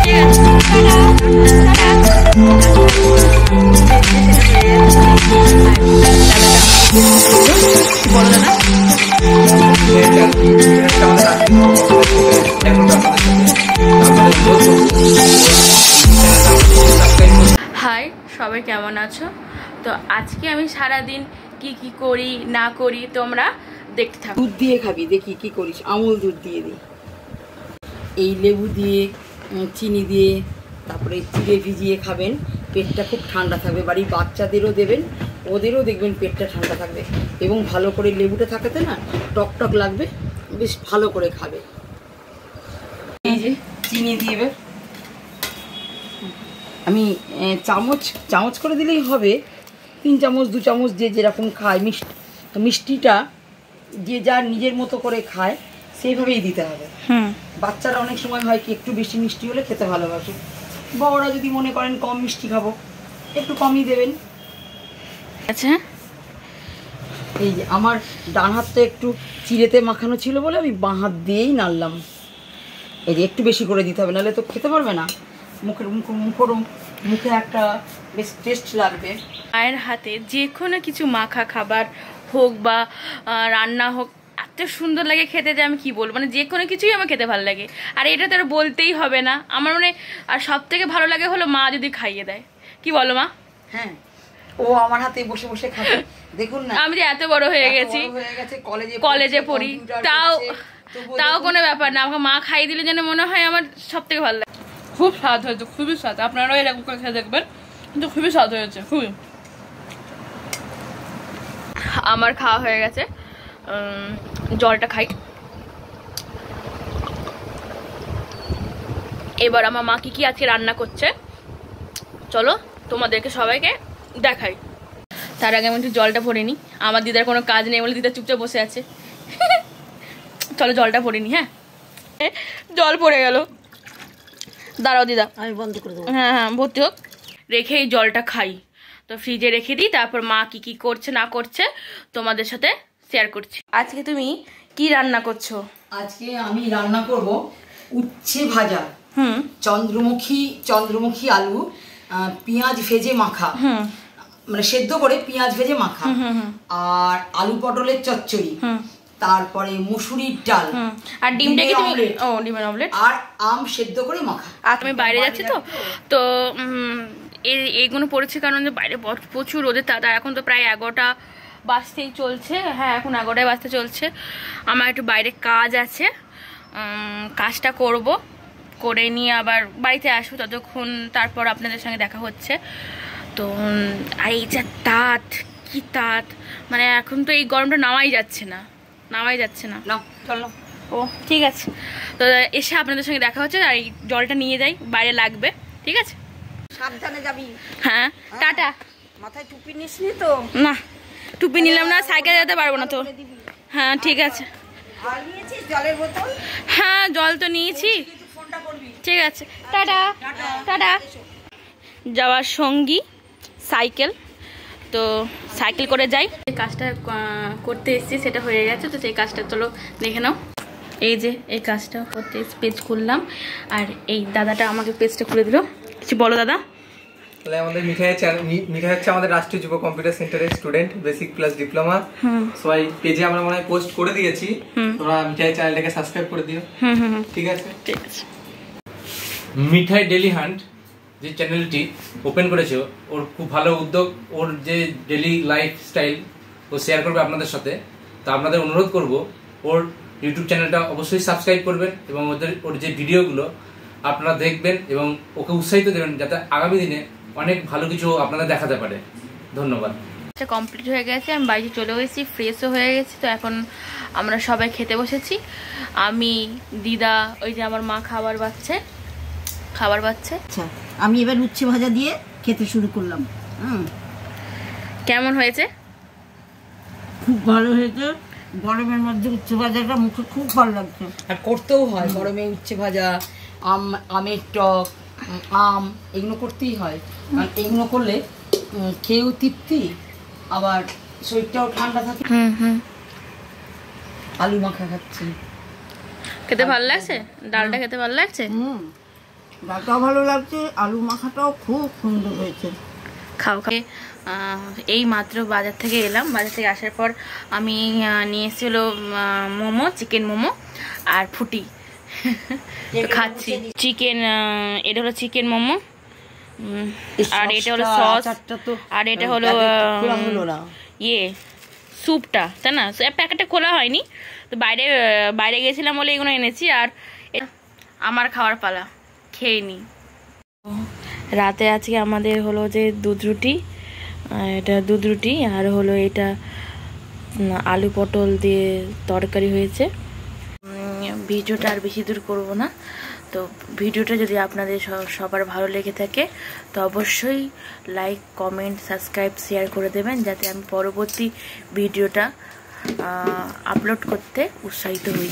High, সবাই কেমন আছো? তো আজকে আমি সারা দিন কি কি করি না করি তোমরা দেখতে থাকো। দুধ দিয়ে খাবি, দেখি কি করিস। আমুল দুধ দিয়ে দিই, এই লেবু দিয়ে, চিনি দিয়ে, তারপরে চিড়ে ভিজিয়ে খাবেন। পেটটা খুব ঠান্ডা থাকবে, বাড়ির বাচ্চাদেরও দেবেন, ওদেরও দেখবেন পেটটা ঠান্ডা থাকবে। এবং ভালো করে লেবুটা থাকাতে না টক টক লাগবে, বেশ ভালো করে খাবে। এই যে চিনি দিয়ে আমি চামচ করে দিলেই হবে, 3 চামচ 2 চামচ যে যেরকম খায়। মিষ্টিটা যে যার নিজের মতো করে খায় সেইভাবেই দিতে হবে। বাচ্চারা অনেক সময় হয় কি একটু বেশি মিষ্টি হলে খেতে ভালোবাসে, বড়রা যদি মনে করেন কম মিষ্টি খাবো একটু কমই দেবেন। আচ্ছা, এই যে আমার ডান হাতটা একটু চিড়েতে মাখানো ছিল বলে আমি বাঁ হাত দিয়েই নাড়লাম। এই যে একটু বেশি করে দিতে হবে, নাহলে তো খেতে পারবে না। মুখে একটা বেশ টেস্ট লাগবে। মায়ের হাতে যে কোনো কিছু মাখা খাবার হোক বা রান্না হোক এত সুন্দর লাগে খেতে যে আমি কি বলবো। মানে যে কোনো কিছুই আমার খেতে ভালো লাগে, আর এটা তো বলতেই হবে না আমার। মানে আর সব থেকে ভালো লাগে হলো মা যদি খাইয়ে দেয়। কি বলো মা? হ্যাঁ, ও আমার হাতে বসে বসে খাবে। দেখুন না, আমি যে এত বড় হয়ে গেছি, কলেজে পড়ি, তাও কোনো ব্যাপার না। আমাকে মা খাইয়ে দিলে যেন মনে হয় আমার সব থেকে ভালো লাগে। খুব স্বাদ হয়েছে, খুবই স্বাদ। আপনারাও এরকম করে খেয়ে দেখবেন, কিন্তু খুবই স্বাদ হয়েছে, খুবই। আমার খাওয়া হয়ে গেছে, জলটা খাই। এবার আমার মা কি আজকে রান্না করছে চলো তোমাদেরকে সবাইকে দেখাই। তার আগে আমি একটু জলটা ভরে নিই। আমার দিদার কোনো কাজ নেই বলে দিদা চুপচাপ বসে আছে। চলো জলটা ভরে নি। হ্যাঁ, জল পড়ে গেল, দাঁড়াও দিদা, আমি বন্ধ করে দেবো। হ্যাঁ হ্যাঁ, ভর্তি হোক। রেখে এই জলটা খাই, তো ফ্রিজে রেখে দিই। তারপর মা কি করছে না করছে তোমাদের সাথে শেয়ার করছি। আজকে তুমি কি রান্না করছো? আজকে আমি রান্না করব উচ্ছে ভাজা, চন্দ্রমুখী আলু, পেঁয়াজ ভেজে মাখা, মানে সেদ্ধ করে পেঁয়াজ ভেজে মাখা, আর আলু পটলের চচ্চড়ি, তারপরে মুসুরির ডাল, আর ডিমের অমলেট, আর আম সেদ্ধ করে মাখা। আর আমি বাইরে যাচ্ছি তো এইগুলো পড়েছে কারণ বাইরে প্রচুর রোদের তাতা। এখন তো প্রায় 11টা বাজতেই চলছে। হ্যাঁ, এখন 11টায় বাজতে চলছে। আমার একটু বাইরে কাজ আছে, কাজটা করে নিয়ে আবার বাড়িতে আসবো। ততক্ষণ তারপর আপনাদের সঙ্গে দেখা হচ্ছে। তো আর এই যা তাঁত, কি তাঁত, মানে এখন তো এই গরমটা নামাই যাচ্ছে না। চলো, ও ঠিক আছে। তো এসে আপনাদের সঙ্গে দেখা হচ্ছে। আর এই জলটা নিয়ে যাই, বাইরে লাগবে। ঠিক আছে, সাবধানে যাবি। হ্যাঁ, টাটা। মাথায় টুপি নিসনি তো? না, টুপি নিলাম না, সাইকেল যেতে পারবো না তো। হ্যাঁ ঠিক আছে। জলের বোতল? হ্যাঁ, জল তো নিয়েছি। ঠিক আছে, টাটা টাটা। যাওয়ার সঙ্গী সাইকেল, তো সাইকেল করে যাই। যে কাজটা করতে এসেছি সেটা হয়ে গেছে, তো সেই কাজটা চলো দেখে নাও। এই যে এই কাজটা করতে পেজ খুললাম, আর এই দাদাটা আমাকে পেজটা খুলে দিল। কিছু বলো দাদা। তাহলে আমাদের মিঠাই হচ্ছে আমাদের রাষ্ট্রীয় যুব কম্পিউটার সেন্টারের স্টুডেন্ট, বেসিক প্লাস ডিপ্লোমা। সবাই পেজে আমরা মনে হয় পোস্ট করে দিয়েছি, তোমরা মিঠাই চ্যানেলটাকে সাবস্ক্রাইব করে দিও। ঠিক আছে, ঠিক আছে। মিঠাই ডেলি হান্ট যে চ্যানেলটি ওপেন করেছে, ওর খুব ভালো উদ্যোগ। ওর যে ডেলি লাইফস্টাইল ও শেয়ার করবে আপনাদের সাথে। তো আপনাদের অনুরোধ করব ওর ইউটিউব চ্যানেলটা অবশ্যই সাবস্ক্রাইব করবেন, এবং ওর যে ভিডিওগুলো আপনারা দেখবেন এবং ওকে উৎসাহিত দেবেন যাতে আগামী দিনে অনেক ভালো কিছু আপনাদের দেখাতে পারে। ধন্যবাদ। কমপ্লিট হয়ে গেছে, আমি বাড়িতে চলে এসেছি, ফ্রেশও হয়ে গেছি। তো এখন আমরা সবাই খেতে বসেছি। আমি, দিদা, ওই যে আমার মা খাবার বাচ্ছে। আচ্ছা, আমি এবার উচ্ছে ভাজা দিয়ে খেতে শুরু করলাম। কেমন হয়েছে? খুব ভালো হয়েছে। গরমের মধ্যে উচ্ছে ভাজাটা মুখে খুব ভালো লাগছে। আর করতেও হয় গরমে উচ্ছে ভাজা, আমের টক, আম, এগুলো করতেই হয়। আর এগুলো করলে খেয়েও তৃপ্তি, আবার শরীরটাও ঠান্ডা থাকে। আলু মাখা খাচ্ছি, খেতে ভালো লাগছে। ডালটা খেতে ভালো লাগছে। ডালটাও ভালো লাগছে, আলু মাখাটাও খুব সুন্দর হয়েছে। খাও খাও। এই মাত্র বাজার থেকে এলাম, বাজার থেকে আসার পর আমি নিয়ে এসেছিল মোমো, চিকেন মোমো আর ফুটি তো খাচ্ছি। চিকেন, এটা হলো চিকেন মোমো, আর এটা হলো সস, আর এটা হলো ইয়ে স্যুপটা, তাই না? প্যাকেটটা খোলা হয়নি, তো বাইরে বাইরে গেছিলাম বলে এগুলো এনেছি। আর আমার খাওয়ার পালা, খেয়ে নিই। রাতে আজকে আমাদের হলো যে দুধ রুটি, এটা দুধ রুটি, আর হলো এটা আলু পটল দিয়ে তরকারি হয়েছে। ভিডিওটা আর বেশি দূর করব না, তো ভিডিওটা যদি আপনাদের সবার ভালো লেগে থাকে তো অবশ্যই লাইক, কমেন্ট, সাবস্ক্রাইব, শেয়ার করে দেবেন, যাতে আমি পরবর্তী ভিডিওটা আপলোড করতে উৎসাহিত হই।